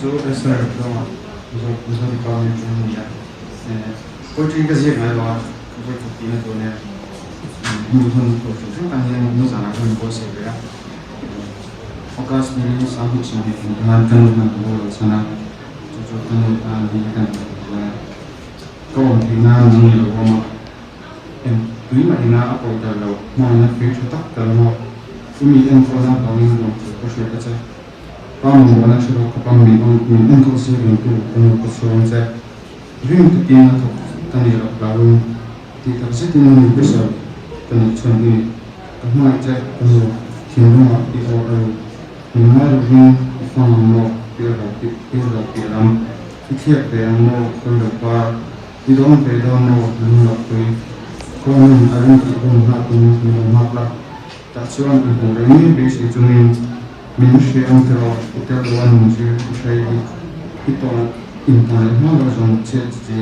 जो रेस्टोरेंट तो जो डिपार्टमेंट में है कोई चीज़ का ज़िक्र है बात कोई छुट्टी में तो ने मुझे तो फिर कहीं मुझे जाना कोई बहुत से गया अकाश में साहु चीज़ें हैं तनु में वो सना जो तनु भी kan kau ina nang lo ma em tui ma ina apo da lo ma na fi chu tak ta lo umi en ko na ba min lo ko she ka cha pa mo na chu ko pa mi on en ko se rin tu ko so on se rin tu tin na to ta ni lo la lo ti ta se tin ni pe sa ta ni chon ni ka ma cha ko hin lo ma ti o ro ni ma ro rin fa mo pi ra ramที่เรียนโมคนเดียวว่าที่ต้องไปโดนโมนั่นหลักไปคนหนึ่งอารมณ์ที่คนหักคนหนึ่งหักละแต่ส่วนอื่นเรื่องนี้เป็นสิ่งที่มีเชื่อมต่ออุตสาหกรรมมือถือใช้ที่ตัวอินเทอร์เน็ตมาเราส่งเช็คเจอ